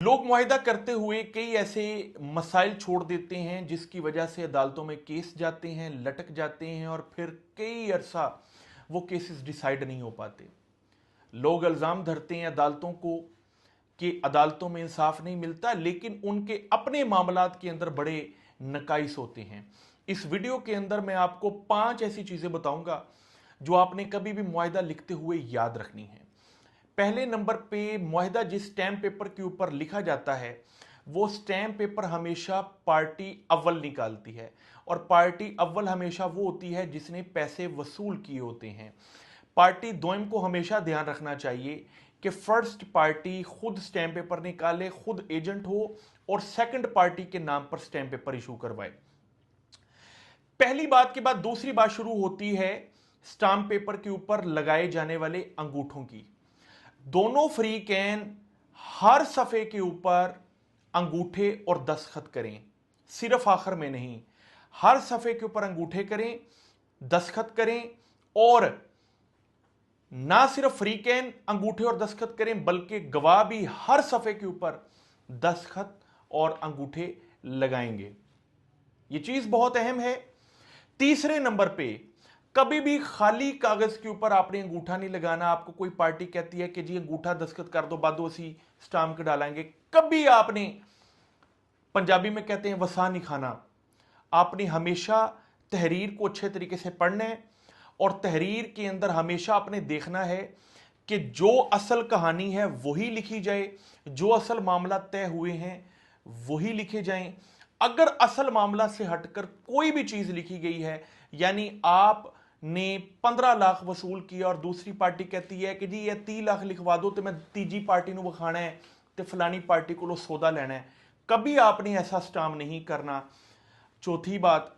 लोग मुआहिदा करते हुए कई ऐसे मसाइल छोड़ देते हैं जिसकी वजह से अदालतों में केस जाते हैं, लटक जाते हैं और फिर कई अरसा वो केसेस डिसाइड नहीं हो पाते। लोग इल्ज़ाम धरते हैं अदालतों को कि अदालतों में इंसाफ नहीं मिलता, लेकिन उनके अपने मामलात के अंदर बड़े नकाइस होते हैं। इस वीडियो के अंदर मैं आपको 5 ऐसी चीज़ें बताऊंगा जो आपने कभी भी मुआहिदा लिखते हुए याद रखनी है। पहले नंबर पे, मुआहिदा जिस स्टैम्प पेपर के ऊपर लिखा जाता है वो स्टैम्प पेपर हमेशा पार्टी अव्वल निकालती है, और पार्टी अव्वल हमेशा वो होती है जिसने पैसे वसूल किए होते हैं। पार्टी दोयम को हमेशा ध्यान रखना चाहिए कि फर्स्ट पार्टी खुद स्टैम्प पेपर निकाले, खुद एजेंट हो और सेकंड पार्टी के नाम पर स्टैम्प पेपर इशू करवाए। पहली बात के बाद दूसरी बात शुरू होती है स्टाम्प पेपर के ऊपर लगाए जाने वाले अंगूठों की। दोनों फ्री कैन हर सफ़े के ऊपर अंगूठे और दस्तखत करें, सिर्फ आखिर में नहीं, हर सफ़े के ऊपर अंगूठे करें, दस्तखत करें, और ना सिर्फ फ्री कैन अंगूठे और दस्तखत करें बल्कि गवाह भी हर सफ़े के ऊपर दस्तखत और अंगूठे लगाएंगे। यह चीज़ बहुत अहम है। तीसरे नंबर पे, कभी भी खाली कागज के ऊपर आपने अंगूठा नहीं लगाना। आपको कोई पार्टी कहती है कि जी अंगूठा दस्तखत कर दो, बाद उसी स्टाम्प के डालेंगे, कभी आपने, पंजाबी में कहते हैं वसा नहीं खाना। आपने हमेशा तहरीर को अच्छे तरीके से पढ़ना है और तहरीर के अंदर हमेशा आपने देखना है कि जो असल कहानी है वही लिखी जाए, जो असल मामला तय हुए हैं वही लिखे जाएं। अगर असल मामला से हटकर कोई भी चीज लिखी गई है, यानी आप ने 15 लाख वसूल किया और दूसरी पार्टी कहती है कि जी ये 30 लाख लिखवा दो तो मैं तीजी पार्टी को विखाना है तो फलानी पार्टी को सौदा लेना है, कभी आपने ऐसा स्टाम्प नहीं करना। चौथी बात,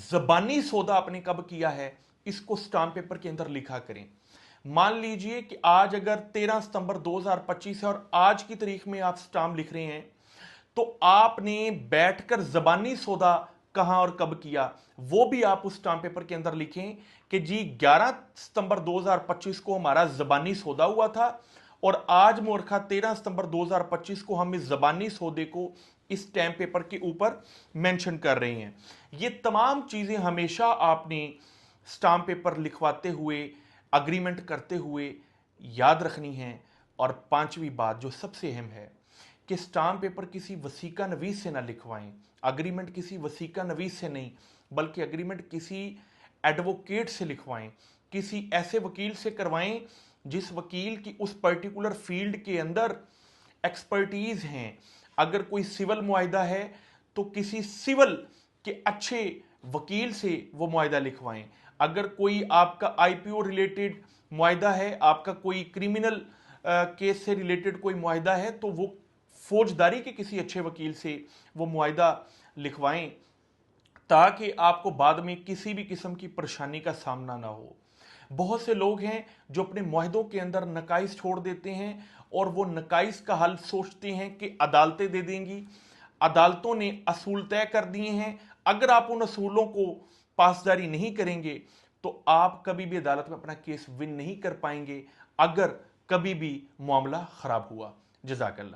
जबानी सौदा आपने कब किया है इसको स्टाम्प पेपर के अंदर लिखा करें। मान लीजिए कि आज अगर 13 सितंबर 2025 है और आज की तारीख में आप स्टाम्प लिख रहे हैं, तो आपने बैठकर जबानी सौदा कहां और कब किया वो भी आप उस स्टाम्प पेपर के अंदर लिखें कि जी 11 सितंबर 2025 को हमारा जबानी सौदा हुआ था और आज मुअर्खा 13 सितंबर 2025 को हम इस जबानी सौदे को इस स्टैम्प पेपर के ऊपर मेंशन कर रहे हैं। ये तमाम चीजें हमेशा आपने स्टाम्प पेपर लिखवाते हुए, अग्रीमेंट करते हुए याद रखनी है। और पांचवी बात जो सबसे अहम है कि स्टाम्प पेपर किसी वसीका नवीस से ना लिखवाएं। अग्रीमेंट किसी वसीका नवीस से नहीं बल्कि अग्रीमेंट किसी एडवोकेट से लिखवाएं, किसी ऐसे वकील से करवाएं जिस वकील की उस पर्टिकुलर फील्ड के अंदर एक्सपर्टीज हैं। अगर कोई सिविल मुआहिदा है तो किसी सिविल के अच्छे वकील से वो मुआहिदा लिखवाएं। अगर कोई आपका आईपीओ रिलेटेड मुआहिदा है, आपका कोई क्रिमिनल केस से रिलेटेड कोई मुआहिदा है, तो वो फौजदारी के किसी अच्छे वकील से वो मुआहिदा लिखवाएं ताकि आपको बाद में किसी भी किस्म की परेशानी का सामना ना हो। बहुत से लोग हैं जो अपने मुआहिदों के अंदर नकाइस छोड़ देते हैं और वो नकाइस का हल सोचते हैं कि अदालतें दे देंगी। अदालतों ने असूल तय कर दिए हैं, अगर आप उन असूलों को पासदारी नहीं करेंगे तो आप कभी भी अदालत में अपना केस विन नहीं कर पाएंगे अगर कभी भी मामला खराब हुआ। जज़ाकल्लाह।